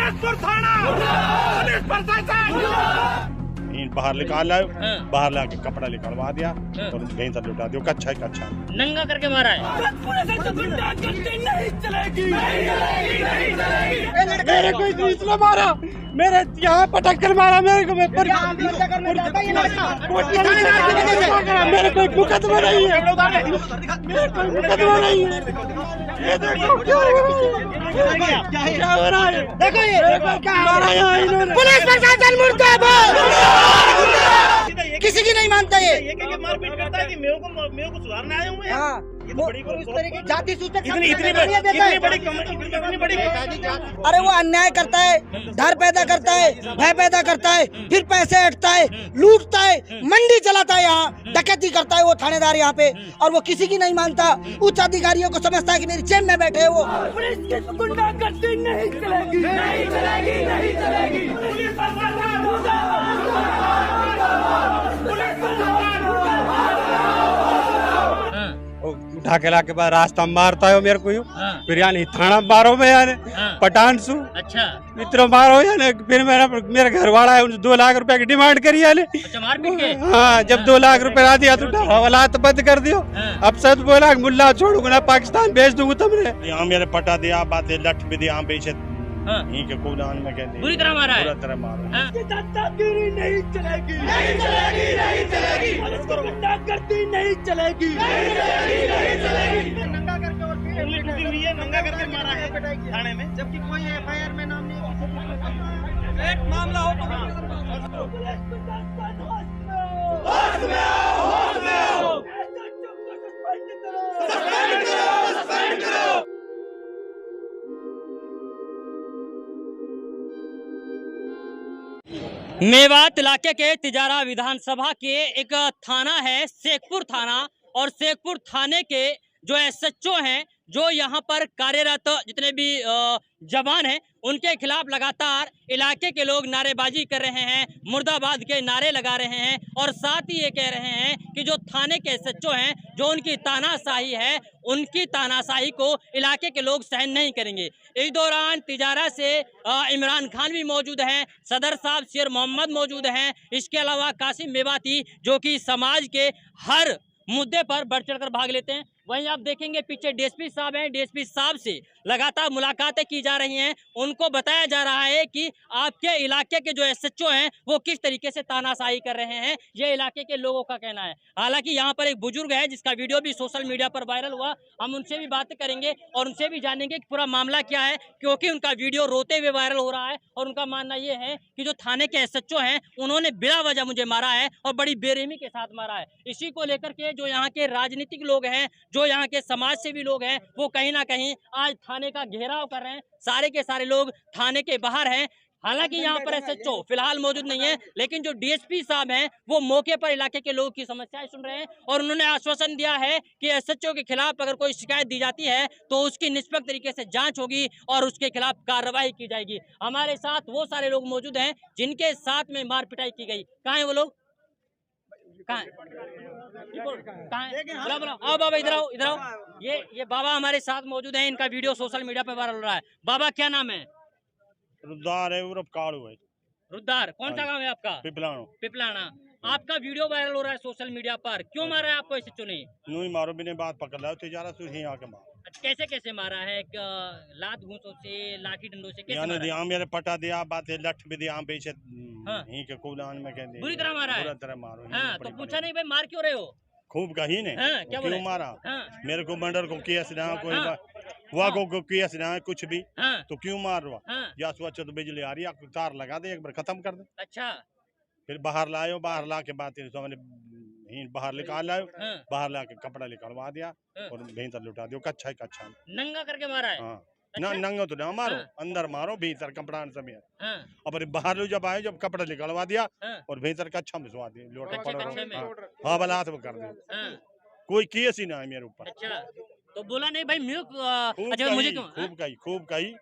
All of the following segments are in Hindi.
शेखपुर थाना पुलिस प्रशासन बाहर निकाल लाओ, बाहर लाके कपड़ा निकलवा दिया और कहीं से लुटा दियो। कच्छा ही कच्छा नंगा करके मारा है। मेरे को इसने मारा, मेरे यहाँ पटक कर मारा मेरे को। मेरे कोई मुकदमा नहीं है, मेरे कोई मुकदमा नहीं है। ये देखो क्या हो रहा है, देखो ये क्या हो रहा है इन्होंने। पुलिस प्रशासन मुर्दाबाद, किसी की नहीं मानता ये मारपीट करता है कि मेरे को सुधारने आए हुए हैं। हाँ, ये तो बड़ी जाति सूचक इतनी बड़ी अरे वो अन्याय करता है, डर पैदा करता है, भय पैदा करता है, फिर पैसे हटता है, लूटता है, मंडी चलाता है, यहाँ डकैती करता है वो थानेदार यहाँ पे, और वो किसी की नहीं मानता। उच्च अधिकारियों को समझता है कि मेरी जेब में बैठे वो। पुलिस की गुंडागर्दी नहीं चलेगी, नहीं चलेगी, नहीं चलेगी। पुलिस उठा के ला के बाद रास्ता मारता है मेरे को यूं। फिर यानी थाना मारो में यानी पठान सु। अच्छा, इतना मारो यानी फिर मेरा घर वाला है, उन 2 लाख रुपए की डिमांड करी यानी। अच्छा, मारपीट के? हाँ, जब 2 लाख रुपए आ दिया तो हालात बंद कर दियो। अब सच बोला मुल्ला छोड़ूंगा ना, पाकिस्तान भेज दूंगा तुमने। यहाँ मेरे पटा दिया, बातें लठ भी दिया बेचे के कूदान में कहते बुरी तरह मारा है। बुरी तरह मारा। दादागिरी नहीं चलेगी, नहीं चलेगी, नहीं चलेगी, गुंडागर्दी नहीं चलेगी, नहीं चलेगी, नहीं चलेगी। नंगा करके और फिर हुई है, नंगा करके मारा है थाने में, जबकि कोई एफआईआर में नाम नहीं है। एक मामला हो तो मेवात इलाके के तिजारा विधानसभा के एक थाना है शेखपुर थाना, और शेखपुर थाने के जो एसएचओ हैं, जो यहाँ पर कार्यरत जितने भी जवान हैं, उनके खिलाफ लगातार इलाके के लोग नारेबाजी कर रहे हैं, मुर्दाबाद के नारे लगा रहे हैं, और साथ ही ये कह रहे हैं कि जो थाने के एसएचओ हैं, जो उनकी तानाशाही है, उनकी तानाशाही को इलाके के लोग सहन नहीं करेंगे। इस दौरान तिजारा से इमरान खान भी मौजूद हैं, सदर साहब शेर मोहम्मद मौजूद हैं, इसके अलावा कासिम मेवाती, जो कि समाज के हर मुद्दे पर बढ़ चढ़कर भाग लेते हैं। वहीं आप देखेंगे पीछे डीएसपी साहब हैं, डीएसपी साहब से लगातार मुलाकातें की जा रही हैं, उनको बताया जा रहा है कि आपके इलाके के जो एसएचओ हैं वो किस तरीके से तानाशाही कर रहे हैं, ये इलाके के लोगों का कहना है। हालांकि यहाँ पर एक बुजुर्ग है जिसका वीडियो भी सोशल मीडिया पर वायरल हुआ, हम उनसे भी बात करेंगे और उनसे भी जानेंगे कि पूरा मामला क्या है, क्योंकि उनका वीडियो रोते हुए वायरल हो रहा है, और उनका मानना ये है कि जो थाने के एसएचओ हैं उन्होंने बिना वजह मुझे मारा है और बड़ी बेरहमी के साथ मारा है। इसी को लेकर के जो यहाँ के राजनीतिक लोग हैं, जो यहाँ के समाज सेवी लोग हैं, वो कहीं ना कहीं आज थाने का घेराव कर रहे हैं। सारे के सारे लोग थाने के बाहर हैं। हालांकि यहाँ पर एसएचओ फिलहाल मौजूद नहीं है, लेकिन जो डीएसपी साहब हैं वो मौके पर इलाके के लोगों की समस्याएं सुन रहे हैं, और उन्होंने आश्वासन दिया है कि एसएचओ के खिलाफ अगर कोई शिकायत दी जाती है तो उसकी निष्पक्ष तरीके से जांच होगी और उसके खिलाफ कार्रवाई की जाएगी। हमारे साथ वो सारे लोग मौजूद हैं जिनके साथ में मार पिटाई की गई। कहाँ है वो लोग? आओ बाबा, इधर आओ, इधर आओ। ये बाबा हमारे साथ मौजूद हैं, इनका वीडियो सोशल मीडिया पर वायरल हो रहा है। बाबा क्या नाम है? रुद्दार है, उर्फ कालू है। रुद्दार, कौन सा गांव है आपका? पिपलाना। आपका वीडियो वायरल हो रहा है सोशल मीडिया पर, क्यों मारा है आपको एसएचओ ने? यूं ही मारो, बिना बात पकड़ ला तिजारा से ही आके मारो। कैसे कैसे मारा है? लात घूंसों से, लाठी डंडों से, कैसे मारा है? यहाँ मेरे पटा दिया, बातें लठ भी दिया बेचे के कूदान में कहते बुरी तरह मारा है। बुरी तरह मारो। हाँ, तो पूछा नहीं भाई मार क्यों रहे हो? खूब कही ने, क्या क्यों मारा? मेरे को मर्डर को केस ना, कोई हुआ को केस ना, कुछ भी तो क्यों मार रहा? या सोचा तो बिजली आ रही है, तार लगा दे, एक बार खत्म कर दे। अच्छा, फिर बाहर लाओ, बाहर ला के बात बाहर निकाल लाओ, बाहर ला के कपड़ा निकलवा दिया और भीतर लुटा दियो। कच्छा ही कच्छा नंगा करके मारा है। ना नंगा तो ना मारो, अंदर मारो, भीतर कपड़ा समेत। और बाहर लो जब आए, जब कपड़ा निकलवा दिया और भीतर कच्छा मिसवा दिया, लोटा पड़ा। हाँ, बलात में कर दे, कोई केस ही ना है मेरे ऊपर। अच्छा, तो बोला नहीं भाई खूब कही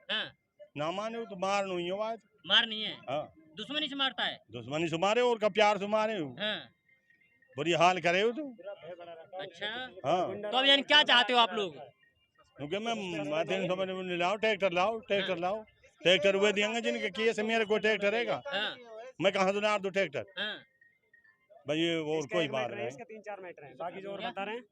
ना माने तो मार नहीं हो, मार नहीं है। दुश्मनी से मारता है? दुश्मनी से मारे और का प्यार से मारे। बुरी हाल करे हो तुम। अच्छा, तो अब यानी क्या चाहते हो आप लोग? क्योंकि मैं लाओ, ट्रैक्टर लाओ, ट्रैक्टर हुए देंगे जिनके किए से मेरे को ट्रैक्टर रहेगा, मैं कहाँ दूँ दो ट्रैक्टर भाई। ये और कोई बात नहीं, इसके 3-4 मीटर हैं, बाकी जो और बता रहे हैं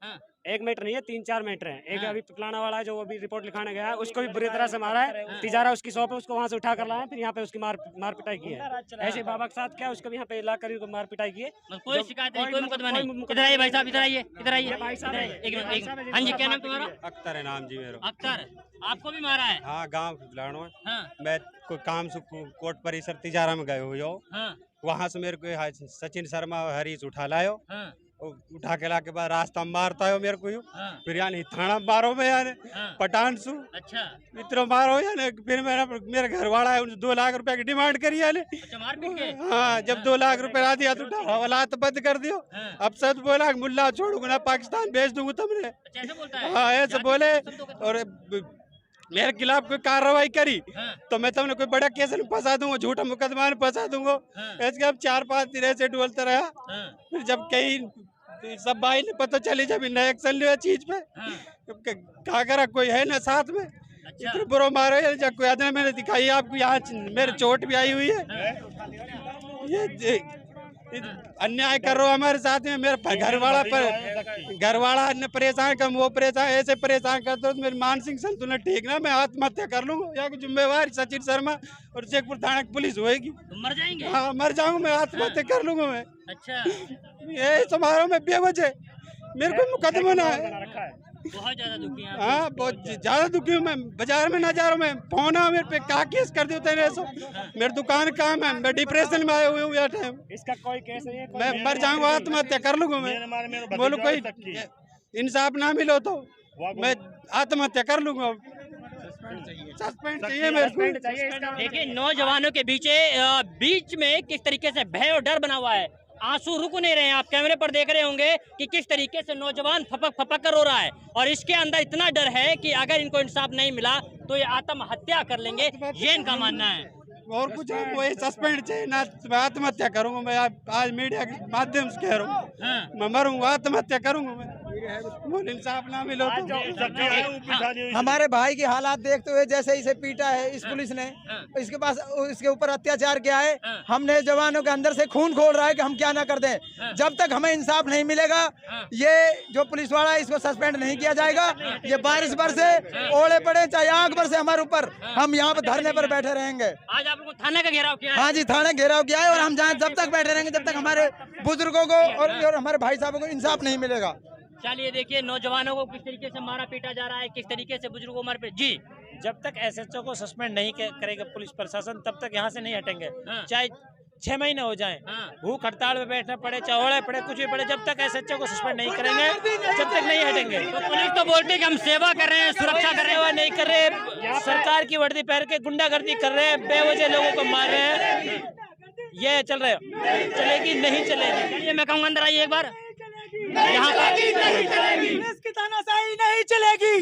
1 मीटर नहीं है, 3-4 मीटर है। एक अभी पिपलाना वाला है जो अभी रिपोर्ट लिखाने गया है, उसको भी बुरी तरह से मारा है। तिजारा उसकी शॉप है, उसको वहाँ से उठा कर लाया, फिर यहाँ पे उसकी मार पिटाई की है। ऐसे बाबा के साथ क्या उसको भी यहाँ पे ला कर मार पिटाई की है। कोई शिकायत नहीं, कोई मुकदमा नहीं। इधर आइए भाई साहब, इधर आइए, इधर आइए। हाँ जी, क्या नाम तुम्हारा? अख्तर है नाम जी मेरा। अख्तर, आपको भी मारा है? हाँ, गाँव पिपलाना में। हाँ। मैं कोई काम से कोर्ट परिसर तिजारा में गए हुए हो, वहाँ से मेरे को सचिन शर्मा और हरीश उठा लायो। उठा के ला के बाद रास्ता में मारता है मेरे को यूँ, फिर यानी थाना मारो में यानी पठान सु। अच्छा, इतना मारो यानी, फिर मेरा घर वाला है, 2 लाख रुपए की डिमांड करी यानी। अच्छा, मारपीट के? हाँ, जब 2 लाख रुपए आ दिया तो हवालात बंद कर दियो। अब सच बोला मुल्ला छोड़ूंगा ना, पाकिस्तान भेज दूंगा तुमने। अच्छा, ऐसे बोलता है? हाँ, ऐसे बोले। और मेरे खिलाफ कोई कार्रवाई करी तो मैं तुमने कोई बड़ा केस में फंसा दूंगा, झूठा मुकदमा में फंसा दूंगा। ऐसे अब 4-5 दिन ऐसे डोलता रहा। फिर जब कहीं सब भाई ने पता चली, जब नया एक्शन लिया चीज पे, क्या करा कोई है ना साथ में। इतने बुरो मारो जब कोई आदमी मैंने दिखाई आपको, यहाँ मेरे चोट भी आई हुई है। ये अन्याय कर रहे हो हमारे साथ में। मेरे घर वाला ने परेशान कर, वो परेशान ऐसे परेशान करते हो तो मेरी मानसिक संतुलन ठीक ना, मैं आत्महत्या कर लूंगा। यहाँ की जिम्मेवार सचिन शर्मा और शेखपुर थाना की पुलिस होएगी। मर जाएंगे? हाँ, मर जाऊंगा मैं, आत्महत्या कर लूंगा मैं। अच्छा, ये समारोह में बेवजह मेरे को मुकदमा ना है। बहुत ज्यादा दुखी हैं? हाँ, बहुत ज्यादा दुखी हूँ मैं। बाजार में ना जा रहा हूँ मैं, फोन आ मेरे पे, क्या केस कर देते हैं ऐसा। मेरे दुकान काम है, मैं डिप्रेशन में आया हुआ हूँ यार टाइम। इसका कोई केस नहीं है, मैं मर जाऊंगा, आत्महत्या कर लूंगा मैं। बोलो कोई इंसाफ ना मिलो तो मैं आत्महत्या कर लूंगा। सस्पेंड चाहिए मेरे को। देखिए, नौजवानों के बीच में किस तरीके से भय और डर बना हुआ है। आंसू रुक नहीं रहे हैं। आप कैमरे पर देख रहे होंगे कि किस तरीके से नौजवान फपक कर रो रहा है, और इसके अंदर इतना डर है कि अगर इनको इंसाफ नहीं मिला तो ये आत्महत्या कर लेंगे, ये इनका मानना है। और कुछ वही सस्पेंड चाहिए ना, मैं आत्महत्या करूंगा। मैं आज मीडिया के माध्यम से कह रहा हूँ, मैं मरूंगा, आत्महत्या करूंगा मैं। इंसाफ ना मिलो तो। हमारे भाई की हालात देखते हुए, जैसे इसे पीटा है इस पुलिस ने, इसके ऊपर अत्याचार किया है, हमने जवानों के अंदर से खून खोल रहा है कि हम क्या ना कर दें। जब तक हमें इंसाफ नहीं मिलेगा, ये जो पुलिस वाला है इसको सस्पेंड नहीं किया जाएगा। ये बारिश बरसे, ओले पड़े, चाहे आग बरसे हमारे ऊपर, हम यहाँ पे धरने पर बैठे रहेंगे। आज आप लोगों थाने का घेराव किया है? हाँ जी, थाने घेराव किया है, और हम जहाँ जब तक बैठे रहेंगे, जब तक हमारे बुजुर्गों को और हमारे भाई साहबों को इंसाफ नहीं मिलेगा। चलिए, देखिए नौजवानों को किस तरीके से मारा पीटा जा रहा है, किस तरीके से बुजुर्गों को मार पीट। जी, जब तक एसएचओ को सस्पेंड नहीं करेगा पुलिस प्रशासन, तब तक यहाँ से नहीं हटेंगे। चाहे 6 महीने हो जाएं, भूख हड़ताल में बैठना पड़े, चाहे पड़े, कुछ भी पड़े, जब तक एसएचओ को सस्पेंड नहीं करेंगे जब तक नहीं हटेंगे। तो पुलिस तो बोलती है कि हम सेवा कर रहे हैं, सुरक्षा कर रहे हैं, नहीं कर रहे। सरकार की वर्दी पहन के गुंडागर्दी कर रहे हैं, बेवजह लोगों को मार रहे हैं। ये चल रहे हो, चलेगी नहीं चलेगी। चलिए, मैं कहूँगा अंदर आइए एक बार। यहाँ पर पुलिस की तानाशाही नहीं चलेगी।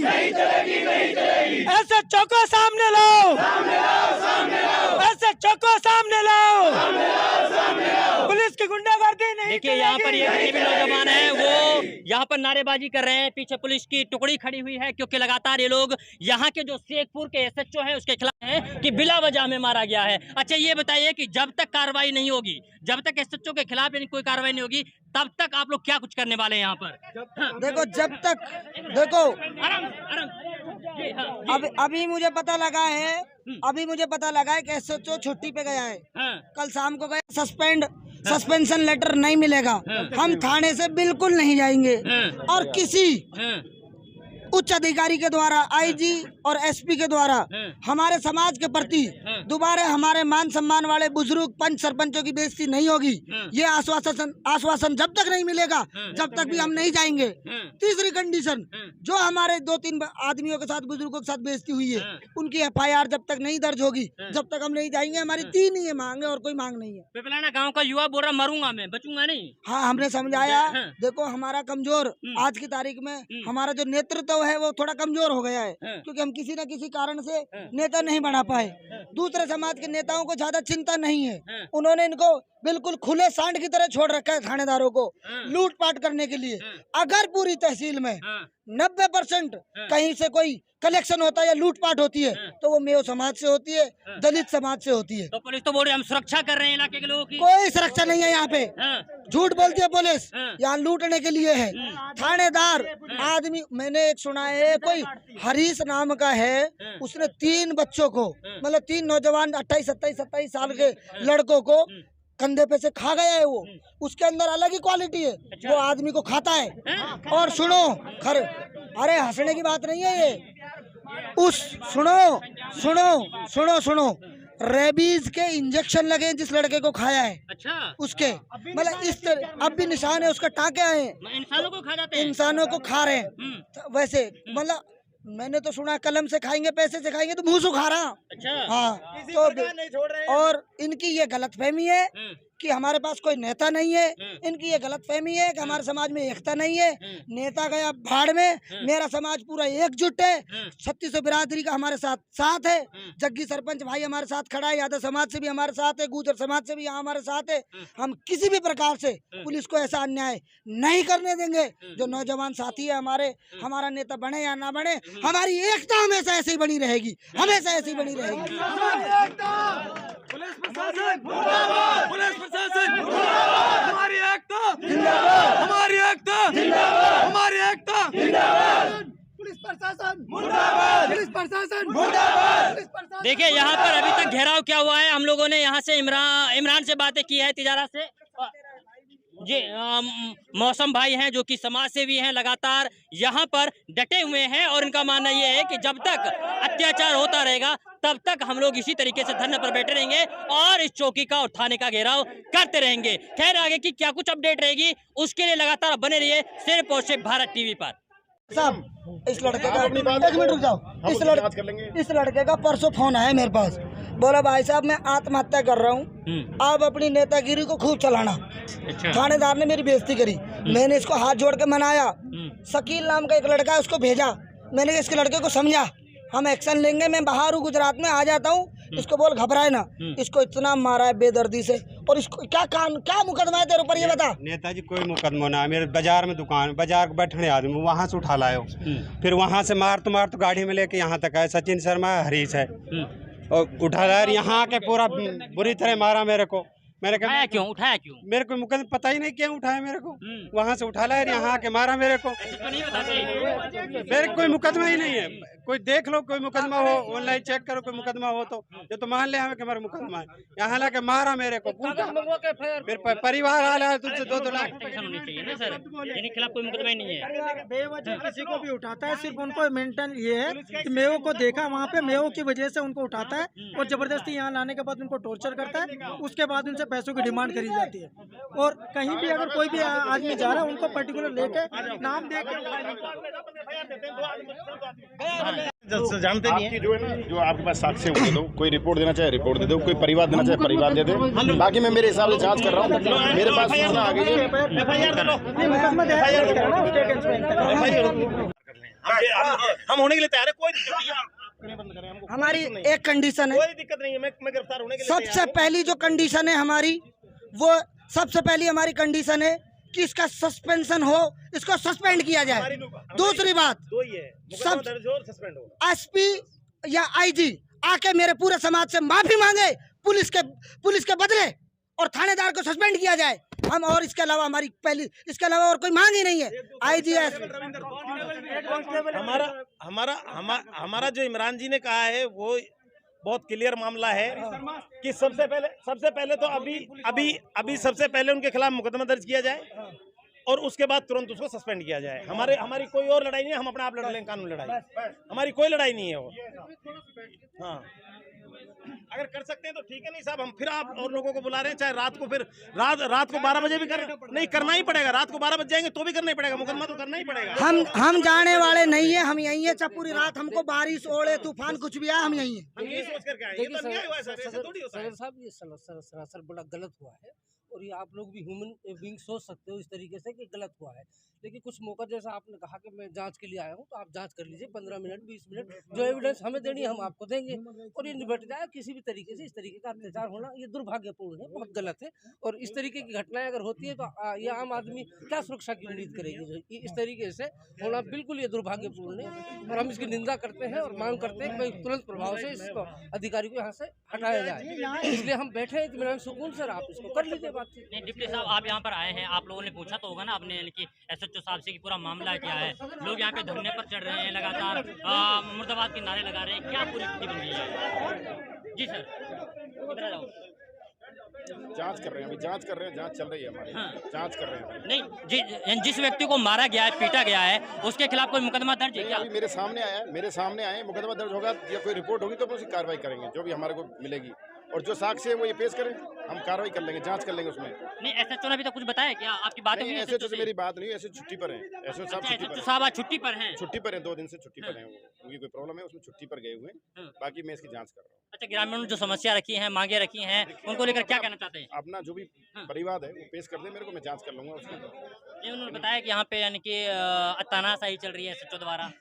ऐसे चौको सामने लाओ, ऐसे चौको सामने लाओ। पुलिस की गुंडागर्दी नहीं। देखिए, यहाँ पर ये भी नौजवान है, वो यहाँ पर नारेबाजी कर रहे हैं। पीछे पुलिस की टुकड़ी खड़ी हुई है, क्योंकि लगातार ये लोग यहाँ के जो शेखपुर के एसएचओ हैं उसके खिलाफ हैं कि बिला वजह में मारा गया है। अच्छा, ये बताइए कि जब तक कार्रवाई नहीं होगी, जब तक एसएचओ के खिलाफ यानी कोई कार्रवाई नहीं होगी, तब तक आप लोग क्या कुछ करने वाले हैं यहाँ पर? देखो, जब तक देखो, आराम। अभी मुझे पता लगा है कि एसएचओ छुट्टी पे गया है। कल शाम को गया, सस्पेंशन लेटर नहीं मिलेगा, हम थाने से बिल्कुल नहीं जाएंगे। और किसी उच्च अधिकारी के द्वारा, आईजी और एसपी के द्वारा हमारे समाज के प्रति दोबारा हमारे मान सम्मान वाले बुजुर्ग पंच सरपंचों की बेइज्जती नहीं होगी, ये आश्वासन जब तक नहीं मिलेगा, जब तक भी हम नहीं जाएंगे। तीसरी कंडीशन, जो हमारे 2-3 आदमियों के साथ, बुजुर्गों के साथ बेइज्जती हुई है, उनकी FIR जब तक नहीं दर्ज होगी, जब तक हम नहीं जाएंगे। हमारी 3 ही मांग है और कोई मांग नहीं है। पिपलाना गाँव का युवा बोल रहा मरूंगा मैं, बचूंगा नहीं। हाँ, हमने समझाया। देखो, हमारा कमजोर आज की तारीख में हमारा जो नेतृत्व जो है वो थोड़ा कमजोर हो गया है, क्योंकि हम किसी न किसी कारण से नेता नहीं बना पाए। दूसरे समाज के नेताओं को ज्यादा चिंता नहीं है, उन्होंने इनको बिल्कुल खुले सांड की तरह छोड़ रखा है थानेदारों को लूटपाट करने के लिए। अगर पूरी तहसील में 90% कहीं से कोई कलेक्शन होता है या लूटपाट होती है तो वो मेयो समाज से होती है, दलित समाज से होती है। तो पुलिस तो बोल रही है हम सुरक्षा कर रहे हैं इलाके के लोगों की। कोई सुरक्षा नहीं है यहाँ पे, झूठ बोलती है पुलिस, यहाँ लूटने के लिए है। थानेदार आदमी मैंने एक सुना है, कोई हरीश नाम का है, उसने 3 बच्चों को मतलब 3 नौजवान 28-27 साल के लड़कों को कंधे पे से खा गया है। वो उसके अंदर अलग ही क्वालिटी है, वो आदमी को खाता है। और सुनो अरे हंसने की बात नहीं है ये, सुनो रेबीज के इंजेक्शन लगे जिस लड़के को खाया है। अच्छा। उसके मतलब इस तरह अब भी निशान है, उसका टाँके आए हैं। इंसानों को खा जाते हैं, इंसानों को खा रहे हैं। वैसे मतलब मैंने तो सुना कलम से खाएंगे, पैसे से खाएंगे तो मुंह सुखा रहा। अच्छा। हाँ तो और इनकी ये गलतफहमी है कि हमारे पास कोई नेता नहीं है, इनकी ये गलतफहमी है कि हमारे समाज में एकता नहीं है। नेता गया भाड़ में, मेरा समाज पूरा एकजुट है, 3600 बिरादरी का हमारे साथ है। जग्गी सरपंच भाई हमारे साथ खड़ा है, यादव समाज से भी हमारे साथ है, गुर्जर समाज से भी यहाँ हमारे साथ है। हम किसी भी प्रकार से पुलिस को ऐसा अन्याय नहीं करने देंगे। जो नौजवान साथी है हमारा नेता बने या ना बने, हमारी एकता हमेशा ऐसे ही बनी रहेगी, हमेशा ऐसी बनी रहेगी। हमारी एकता जिंदाबाद, हमारी एकता जिंदाबाद, हमारी एकता जिंदाबाद, पुलिस प्रशासन मुर्दाबाद, पुलिस प्रशासन मुर्दाबाद। देखिए यहाँ पर अभी तक घेराव क्या हुआ है। हम लोगों ने यहाँ से इमरान से बातें की है, तिजारा से जी। मौसम भाई हैं जो कि समाज सेवी हैं, लगातार यहाँ पर डटे हुए हैं और इनका मानना ये है कि जब तक अत्याचार होता रहेगा तब तक हम लोग इसी तरीके से धरने पर बैठे रहेंगे और इस चौकी का और थाने का घेराव करते रहेंगे। खैर आगे की क्या कुछ अपडेट रहेगी उसके लिए लगातार बने रहिए सिर्फ और सिर्फ भारत टीवी पर। साहब इस लड़के का 1 मिनट रुक जाओ, इस लड़के का परसों फोन आया मेरे पास, बोला भाई साहब मैं आत्महत्या कर रहा हूँ, आप अपनी नेतागिरी को खूब चलाना। अच्छा। थानेदार ने मेरी बेइज्जती करी, मैंने इसको हाथ जोड़ के मनाया। शकील नाम का एक लड़का है, उसको भेजा, मैंने इसके लड़के को समझा हम एक्शन लेंगे, मैं बाहर हूँ गुजरात में, आ जाता हूँ, इसको बोल घबराए ना। इसको इतना मारा है बेदर्दी से। और इसको क्या मुकदमा है तेरे ऊपर ये बता। नेताजी कोई मुकदमा ना, मेरे बाजार में दुकान, बाजार बैठने आदमी वहाँ से उठा लाए, फिर वहाँ से मार तो गाड़ी में लेके यहाँ तक आए। सचिन शर्मा हरीश है और उठा लाया, यहाँ के पूरा बुरी तरह मारा मेरे को। मैंने कहा उठाया क्यों मेरे को मुकदमा पता ही नहीं क्यों उठाया मेरे को। वहाँ से उठा लाया, यहाँ के मारा मेरे को। मेरे कोई मुकदमा ही नहीं है, कोई देख लो, कोई मुकदमा हो ऑनलाइन चेक करो, कोई मुकदमा हो तो मान ले हमें कि हमारा मुकदमा है। यहाँ लाके मारा मेरे को, मेरे परिवार आ रहा है तुझसे 2-2 लाख खिलाफ कोई मुकदमा ही नहीं है। बेवजह किसी को भी उठाता है, सिर्फ उनको मेंटल ये है कि मेयो को देखा वहाँ पे, मेयो की वजह से उनको उठाता है और जबरदस्ती यहाँ लाने के बाद उनको टॉर्चर करता है, उसके बाद उनसे पैसों की डिमांड करी जाती है। और कहीं भी अगर कोई भी आदमी जा रहा है उनको पर्टिकुलर लेके नाम दे के जानते नहीं है। जो है ना, जो आपके पास साक्ष्य दे दो, कोई रिपोर्ट देना चाहे रिपोर्ट दे दो, कोई परिवार देना चाहे परिवार दे दे। बाकी मैं मेरे हिसाब से जांच कर रहा हूँ, मेरे पास सूचना आ गई हम होने के लिए तैयार है, कोई दिक्कत नहीं है। हमारी एक कंडीशन है, कोई दिक्कत नहीं है, मैं गिरफ्तार होने के लिए सबसे पहली जो कंडीशन है हमारी, वो सबसे पहली हमारी कंडीशन है कि इसका सस्पेंशन हो, इसको सस्पेंड किया जाए। दूसरी बात, सब एसपी या आईजी आके मेरे पूरे समाज से माफी मांगे पुलिस के बदले और थानेदार को सस्पेंड किया जाए। हम और इसके अलावा इसके अलावा और कोई मांग ही नहीं है। आईजी हमारा जो इमरान जी ने कहा है वो बहुत क्लियर मामला है कि सबसे पहले तो अभी सबसे पहले उनके खिलाफ मुकदमा दर्ज किया जाए और उसके बाद तुरंत उसको सस्पेंड किया जाए। हमारी कोई और लड़ाई नहीं है, हम अपने आप लड़ लेंगे कानून लड़ाई, हमारी कोई लड़ाई नहीं है वो। हाँ, अगर कर सकते हैं तो ठीक है, नहीं साहब हम फिर आप और लोगों को बुला रहे हैं, चाहे रात को, फिर रात को 12 बजे भी नहीं करना ही पड़ेगा, रात को 12 बज जाएंगे तो भी करना ही पड़ेगा, मुकदमा तो करना ही पड़ेगा। हम जाने वाले नहीं है, हम यहीं है, चाहे पूरी रात हमको बारिश ओले तूफान कुछ भी आए, हम यहीं है। हम यही सोच करके आए, ये तो अन्याय हुआ है सर, ऐसे थोड़ी होता है। साहब ये सरासर बड़ा गलत हुआ है और ये आप लोग भी ह्यूमन बीइंग सोच सकते हो इस तरीके से कि गलत हुआ है। लेकिन कुछ मौका, जैसा आपने कहा कि मैं जांच के लिए आया हूँ, तो आप जांच कर लीजिए 15 मिनट 20 मिनट, जो एविडेंस हमें देनी है हम आपको देंगे और ये निपट जाए। किसी भी तरीके से इस तरीके का अत्याचार होना ये दुर्भाग्यपूर्ण है, बहुत गलत है। और इस तरीके की घटनाएं अगर होती है तो ये आम आदमी क्या सुरक्षा की उम्मीद करेगी? इस तरीके से होना बिल्कुल ये दुर्भाग्यपूर्ण है और हम इसकी निंदा करते हैं और मांग करते हैं कि तुरंत प्रभाव से इस अधिकारी को यहाँ से हटाया जाए। इसलिए हम बैठे हैं इत्मीनान सुकून से, आप इसको कर लीजिए बातचीत। नहीं, डिप्टी साहब आप यहाँ पर आए हैं, आप लोगों ने पूछा तो होगा ना आपने, यानी कि SHO साहब से कि पूरा मामला क्या है? लोग यहाँ पे धरने पर चढ़ रहे हैं, लगातार मुर्दाबाद के नारे लगा रहे हैं, क्या पूरी स्थिति बन गई है? जी सर, इधर आ जाओ। जांच कर रहे हैं, अभी जांच कर रहे हैं, जांच चल रही है हमारी। हाँ। जांच कर रहे हैं। नहीं, जिस व्यक्ति को मारा गया है, पीटा गया है, उसके खिलाफ कोई मुकदमा दर्ज है क्या? अभी मेरे सामने आया, मुकदमा दर्ज होगा या कोई रिपोर्ट होगी तो हम उसकी कार्रवाई करेंगे, जो भी हमारे को मिलेगी। और जो साक्ष्य है वो ये पेश करें, हम कार्रवाई कर लेंगे, जांच कर लेंगे उसमें। नहीं, SHO ने अभी तक कुछ बताया क्या? आपकी बात हुई? SHO से मेरी बात नहीं, ऐसे छुट्टी पर हैं। SHO साहब SHO साहब आज छुट्टी पर हैं? छुट्टी पर हैं, 2 दिन से छुट्टी पर हैं। उनकी कोई प्रॉब्लम है, उसमें छुट्टी पर गए हुए हैं। बाकी मैं इसकी जांच कर रहा हूँ। अच्छा, ग्रामीणों ने जो समस्या रखी है, मांगे रखी हैं, उनको लेकर क्या कहना चाहते हैं? अपना जो भी परिवाद है वो पेश कर दे मेरे को, मैं जांच कर लूंगा उसकी। नहीं, उन्होंने बताया कि यहाँ पे यानी कि तानाशाही चल रही है SHO द्वारा।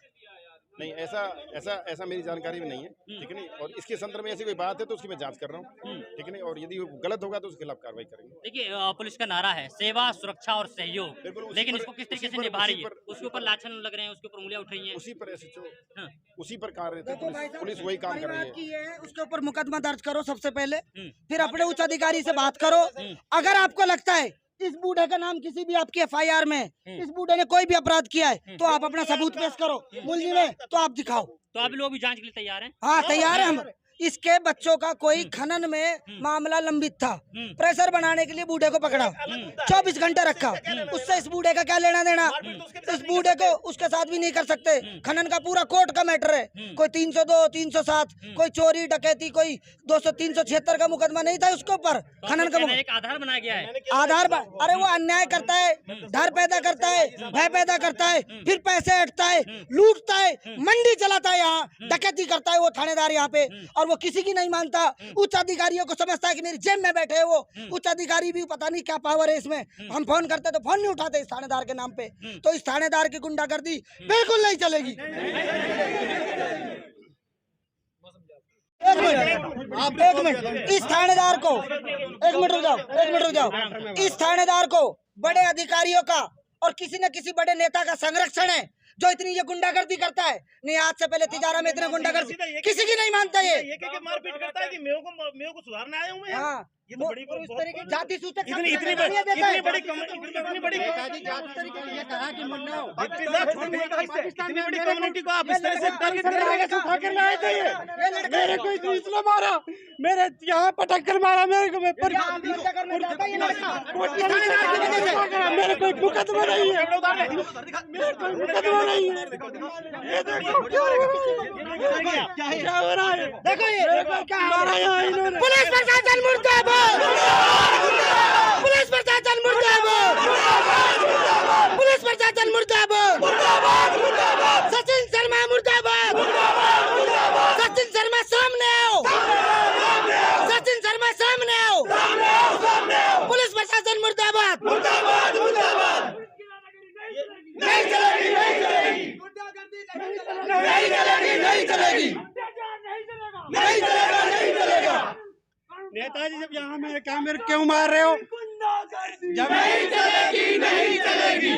नहीं, ऐसा मेरी जानकारी में नहीं है, ठीक है नहीं। और इसके संदर्भ में ऐसी कोई बात है तो उसकी मैं जांच कर रहा हूँ, ठीक है नहीं। और यदि वो गलत होगा तो उसके खिलाफ कार्रवाई करेंगे। देखिए, पुलिस का नारा है सेवा, सुरक्षा और सहयोग, लेकिन इसको किस तरीके से निभा रही है? उसके ऊपर लाछन लग रहे हैं, उसके ऊपर उंगलियां उठ रही हैं। उसी पर SHO उसी पर कार्यरत है, पुलिस वही काम कर रही है। उसके ऊपर मुकदमा दर्ज करो सबसे पहले, फिर अपने उच्च अधिकारी से बात करो। अगर आपको लगता है इस बूढ़े का नाम किसी भी आपकी FIR में, इस बूढ़े ने कोई भी अपराध किया है, तो आप अपना सबूत पेश करो मुलजिम है तो आप दिखाओ। तो आप लोग भी जांच के लिए तैयार हैं? हाँ, तैयार है हम। इसके बच्चों का कोई खनन में मामला लंबित था, प्रेशर बनाने के लिए बूढ़े को पकड़ा, 24 घंटे रखा। उससे इस बूढ़े का क्या लेना देना? इस बूढ़े को उसके साथ भी नहीं कर सकते। खनन का पूरा कोर्ट का मैटर है, कोई 302, 307, कोई चोरी डकैती, कोई 200, 376 का मुकदमा नहीं था उसके ऊपर। खनन का एक आधार बनाया गया है। अरे वो अन्याय करता है, डर पैदा करता है, भय पैदा करता है, फिर पैसे हटता है, लूटता है, मंडी चलाता है, यहाँ डकैती करता है वो थानेदार यहाँ पे। और वो किसी की नहीं मानता, उच्च अधिकारियों को समझता है कि मेरी जेब में बैठे हैं वो। उच्च अधिकारी भी पता नहीं क्या पावर है इसमें। हम फोन करते तो फोन नहीं उठाते इस थानेदार के नाम पे। तो इस थानेदार की गुंडागर्दी बिल्कुल नहीं चलेगी। एक मिनट, इस थानेदार को एक मिनट रुक जाओ। इस थानेदार को बड़े अधिकारियों का और किसी न किसी बड़े नेता का संरक्षण है जो इतनी ये गुंडागर्दी करता है। नहीं, आज से पहले तिजारा में इतने गुंडागर्दी किसी की नहीं मानता। ये मारपीट करता है कि मेरे को सुधारना आया हूँ मैं। हाँ, ये तो बड़ी इस तरीके की जाति सूचक इतनी बड़ी कम्युनिटी को आप इस तरह से टारगेट कर रहे हैं। मेरे को इसलिए मारा, मेरे यहाँ पटक कर मारा मेरे को। मेरे कोई मुकदमा नहीं है, मेरे कोई मुकदमा नहीं है। ये देखो क्या हो रहा है, देखो ये क्या मारा यहाँ इन्होंने। पुलिस प्रशासन मुर्दाबाद, पुलिस प्रशासन मुर्दाबाद, पुलिस प्रशासन मुर्दाबाद, सचिन शर्मा मुर्दाबाद, सचिन शर्मा सामने आओ, सचिन शर्मा सामने आओ, पुलिस प्रशासन मुर्दाबाद। नहीं चलेगी, नहीं चलेगी, नहीं चलेगी, नहीं चलेगी, नहीं चलेगा, नहीं चलेगा। नेताजी जब यहाँ मेरे क्या मेरे क्यों मार रहे हो? जब नहीं चलेगी, नहीं चलेगी,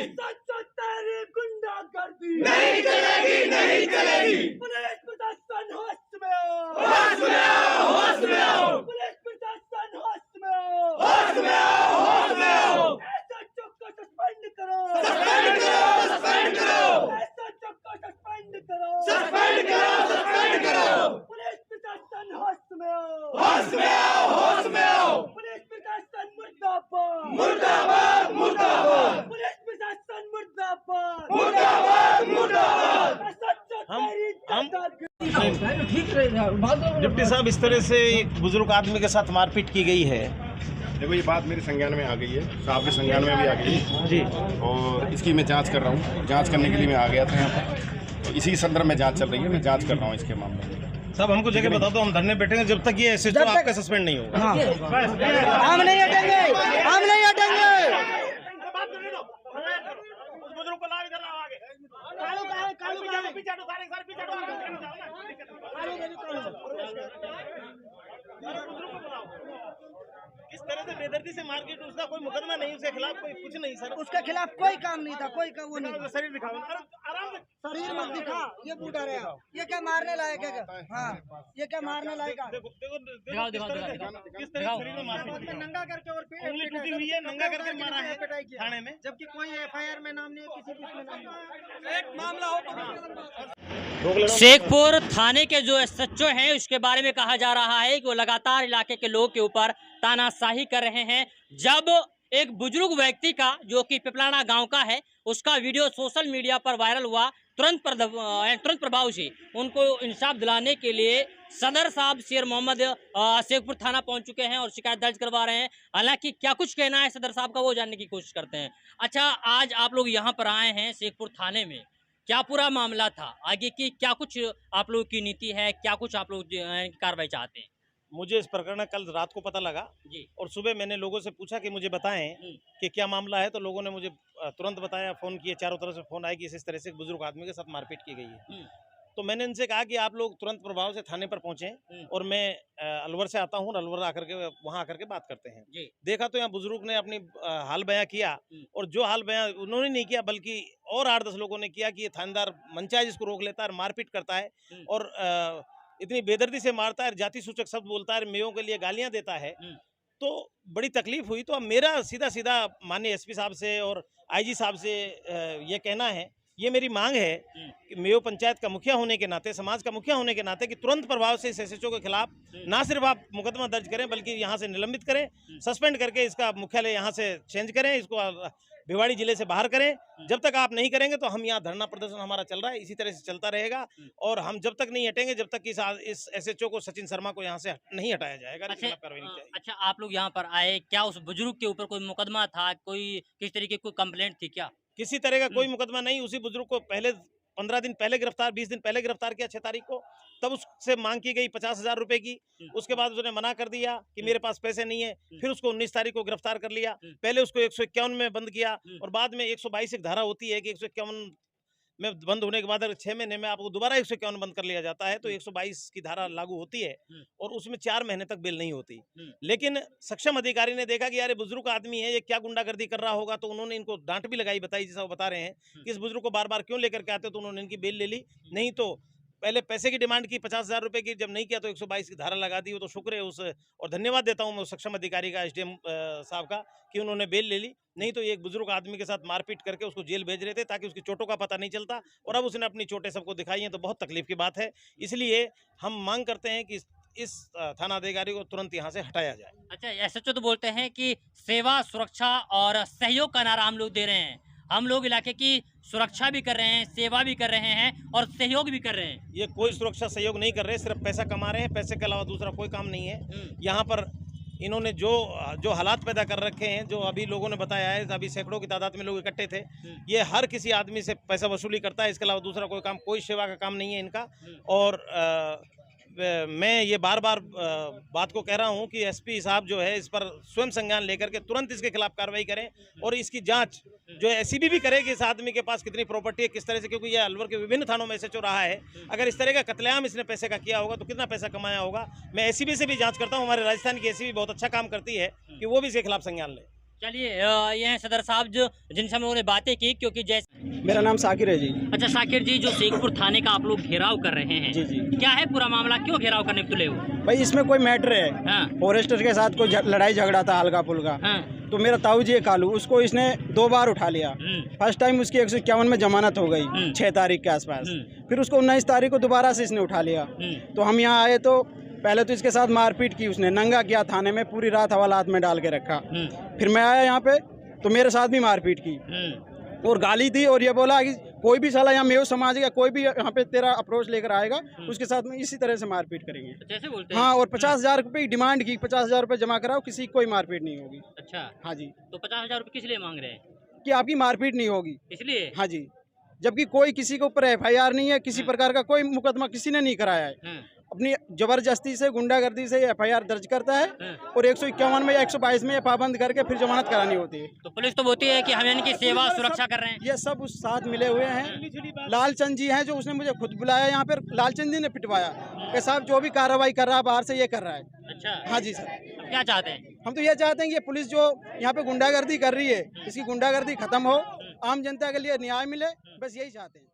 नहीं चलेगी, नहीं चलेगी। पुलिस प्रशासन होश में आओ, होश में आओ, होश में आओ, पुलिस प्रशासन होश में आओ, होश में आओ, होश में आओ। SHO को सस्पेंड करो, सस्पेंड करो, सस्पेंड करो, SHO को सस्पेंड करो, सस्पेंड करो, सस्पेंड करो। पुलिस प्रशासन होश में आओ, होश में आओ, होश में आओ। पुलिस प्रशासन मुर्दाबाद, मुर्दाबाद, मुर्दाबाद। पुलिस प्रशासन मुर्दाबाद, मुर्दाबाद, मुर्दाबाद। डिप्टी साहब, इस तरह से एक बुजुर्ग आदमी के साथ मारपीट की गई है। देखो, ये बात मेरे संज्ञान में आ गई है, साहब के संज्ञान में भी आ गई है जी। और इसकी मैं जांच कर रहा हूँ, जांच करने के लिए मैं आ गया था यहाँ पर। तो इसी संदर्भ में जांच चल रही है, मैं जांच कर रहा हूँ इसके मामले में। सब हमको जगह बता दो, हम धरने बैठेंगे जब तक ये SHO आपका सस्पेंड नहीं होगा। हाँ। हम नहीं हटेंगे, हम नहीं हटेंगे। इस तरह से बेदर्दी से मार्केट, उसका कोई मुकदमा नहीं, उसके खिलाफ कोई कुछ नहीं सर। उसके खिलाफ कोई काम नहीं था, कोई काम वो नहीं। शरीर दिखाओ, आराम से शरीर मत दिखा, ये बूढ़ा रहे, ये क्या मारने लायक है क्या? हाँ, ये क्या मारने लायक है? देखो किस तरह शरीर में मारपीट, नंगा करके और उंगली टूटी हुई है, नंगा करके मारा है थाने में, जबकि कोई FIR में नाम नहीं है, किसी में नाम नहीं। एक मामला हो तो शेखपुर थाने के जो SHO हैं उसके बारे में कहा जा रहा है कि वो लगातार इलाके के लोग के ऊपर तानाशाही कर रहे हैं। जब एक बुजुर्ग व्यक्ति का जो कि पिपलाना गांव का है, उसका वीडियो सोशल मीडिया पर वायरल हुआ, तुरंत प्रभाव से उनको इंसाफ दिलाने के लिए सदर साहब शेर मोहम्मद शेखपुर थाना पहुंच चुके हैं और शिकायत दर्ज करवा रहे हैं। हालांकि क्या कुछ कहना है सदर साहब का वो जानने की कोशिश करते हैं। अच्छा, आज आप लोग यहाँ पर आए हैं शेखपुर थाने में, क्या पूरा मामला था, आगे की क्या कुछ आप लोगों की नीति है, क्या कुछ आप लोग कार्रवाई चाहते हैं? मुझे इस प्रकरण का कल रात को पता लगा जी। और सुबह मैंने लोगों से पूछा कि मुझे बताएं कि क्या मामला है, तो लोगों ने मुझे तुरंत बताया, फ़ोन किए, चारों तरफ से फ़ोन आए कि इस तरह से एक बुजुर्ग आदमी के साथ मारपीट की गई है। तो मैंने इनसे कहा कि आप लोग तुरंत प्रभाव से थाने पर पहुंचें और मैं अलवर से आता हूं, अलवर आकर के वहां आकर के बात करते हैं। देखा तो यहाँ बुजुर्ग ने अपनी हाल बयां किया, और जो हाल बयां उन्होंने नहीं किया बल्कि और 8-10 लोगों ने किया कि ये थानेदार मंचा है जिसको रोक लेता है, मारपीट करता है और इतनी बेदर्दी से मारता है, जाति सूचक शब्द बोलता है, मेयों के लिए गालियां देता है। तो बड़ी तकलीफ हुई। तो अब मेरा सीधा माननीय SP साहब से और IG साहब से ये कहना है, ये मेरी मांग है कि मेयो पंचायत का मुखिया होने के नाते, समाज का मुखिया होने के नाते, कि तुरंत प्रभाव से इस SHO के खिलाफ ना सिर्फ आप मुकदमा दर्ज करें बल्कि यहाँ से निलंबित करें, सस्पेंड करके इसका मुख्यालय यहाँ से चेंज करें, इसको भिवाड़ी जिले से बाहर करें। जब तक आप नहीं करेंगे तो हम यहाँ धरना प्रदर्शन हमारा चल रहा है, इसी तरह से चलता रहेगा और हम जब तक नहीं हटेंगे, जब तक इस SHO को, सचिन शर्मा को यहाँ से नहीं हटाया जाएगा। अच्छा, आप लोग यहाँ पर आए, क्या उस बुजुर्ग के ऊपर कोई मुकदमा था, कोई किस तरीके की कोई कंप्लेंट थी क्या? किसी तरह का कोई मुकदमा नहीं। उसी बुजुर्ग को पहले 15 दिन पहले गिरफ्तार, 20 दिन पहले गिरफ्तार किया 6 तारीख को। तब उससे मांग की गई 50,000 रुपए की। उसके बाद उसने मना कर दिया कि मेरे पास पैसे नहीं है। फिर उसको 19 तारीख को गिरफ्तार कर लिया। पहले उसको 151 में बंद किया और बाद में 122 एक धारा होती है कि 151 में बंद होने के बाद अगर 6 महीने में आपको दोबारा 151 बंद कर लिया जाता है तो 122 की धारा लागू होती है और उसमें 4 महीने तक बेल नहीं होती। लेकिन सक्षम अधिकारी ने देखा कि यार बुजुर्ग आदमी है, ये क्या गुंडागर्दी कर रहा होगा, तो उन्होंने इनको डांट भी लगाई, बताई जैसा वो बता रहे हैं कि इस बुजुर्ग को बार बार क्यों लेकर के आते हो, तो उन्होंने इनकी बेल ले ली। नहीं तो पहले पैसे की डिमांड की 50,000 रुपए की, जब नहीं किया तो 122 की धारा लगा दी। वो तो शुक्र है उस, और धन्यवाद देता हूं मैं उस सक्षम अधिकारी का, SDM साहब का, कि उन्होंने बेल ले ली। नहीं तो एक बुजुर्ग आदमी के साथ मारपीट करके उसको जेल भेज रहे थे ताकि उसकी चोटों का पता नहीं चलता, और अब उसने अपनी चोटें सबको दिखाई हैं, तो बहुत तकलीफ की बात है। इसलिए हम मांग करते हैं कि इस थाना अधिकारी को तुरंत यहाँ से हटाया जाए। अच्छा, SHO तो बोलते हैं कि सेवा, सुरक्षा और सहयोग का नारा हम लोग दे रहे हैं, हम लोग इलाके की सुरक्षा भी कर रहे हैं, सेवा भी कर रहे हैं और सहयोग भी कर रहे हैं। ये कोई सुरक्षा सहयोग नहीं कर रहे, सिर्फ पैसा कमा रहे हैं, पैसे के अलावा दूसरा कोई काम नहीं है। यहाँ पर इन्होंने जो हालात पैदा कर रखे हैं, जो अभी लोगों ने बताया है, अभी सैकड़ों की तादाद में लोग इकट्ठे थे, ये हर किसी आदमी से पैसा वसूली करता है, इसके अलावा दूसरा कोई काम, कोई सेवा का काम नहीं है इनका। और मैं ये बार बार बात को कह रहा हूँ कि SP साहब जो है इस पर स्वयं संज्ञान लेकर के तुरंत इसके खिलाफ कार्रवाई करें और इसकी जांच जो है SCB भी करे कि इस आदमी के पास कितनी प्रॉपर्टी है, किस तरह से, क्योंकि ये अलवर के विभिन्न थानों में SHO रहा है। अगर इस तरह का कत्लेआम इसने पैसे का किया होगा तो कितना पैसा कमाया होगा। मैं SCB से भी जाँच करता हूँ, हमारे राजस्थान की SCB बहुत अच्छा काम करती है कि वो भी इसके खिलाफ संज्ञान ले। चलिए, ये हैं सदर साहब जिनसे हम लोगों ने बातें की, क्योंकि जैसे मेरा नाम साकिर है जी। अच्छा साकिर जी, जो शेखपुर थाने का आप लोग घेराव कर रहे हैं, जी जी, क्या है पूरा मामला, क्यों घेराव करने तुले हो? भाई इसमें कोई मैटर है। हाँ। फॉरेस्टर के साथ कोई लड़ाई झगड़ा था हल्का फुल्का। हाँ। तो मेरा ताऊ जी है कालू, उसको इसने 2 बार उठा लिया। फर्स्ट टाइम उसकी 151 में जमानत हो गई 6 तारीख के आसपास, फिर उसको 19 तारीख को दोबारा से इसने उठा लिया। तो हम यहाँ आए तो पहले तो इसके साथ मारपीट की, उसने नंगा किया थाने में, पूरी रात हवालात में डाल के रखा। फिर मैं आया यहाँ पे तो मेरे साथ भी मारपीट की और गाली दी और ये बोला कि कोई भी साला यहाँ मेयो समाज का कोई भी यहाँ पे तेरा अप्रोच लेकर आएगा उसके साथ में इसी तरह से मारपीट करेंगे। जैसे बोलते हैं। हाँ, और 50,000 रुपये की डिमांड की, 50,000 रुपये जमा कराओ, किसी की कोई मारपीट नहीं होगी। अच्छा, हाँ जी। तो 50,000 रुपये किस लिए मांग रहे हैं? कि आपकी मारपीट नहीं होगी इसलिए। हाँ जी, जबकि कोई किसी के ऊपर FIR नहीं है, किसी प्रकार का कोई मुकदमा किसी ने नहीं कराया है। अपनी जबरदस्ती से गुंडागर्दी से एफआईआर दर्ज करता है और 151 में या 122 में पाबंद करके फिर जमानत करानी होती है। तो पुलिस तो बोलती है कि हम इनकी सेवा सुरक्षा कर रहे हैं। ये सब उस साथ मिले हुए हैं। लालचंद जी हैं जो उसने मुझे खुद बुलाया यहाँ पर, लालचंद जी ने पिटवाया कि साहब जो भी कार्रवाई कर रहा है बाहर से ये कर रहा है। अच्छा, हाँ जी सर। क्या चाहते हैं? हम तो ये चाहते हैं कि ये पुलिस जो यहाँ पे गुंडागर्दी कर रही है, इसकी गुंडागर्दी खत्म हो, आम जनता के लिए न्याय मिले, बस यही चाहते हैं।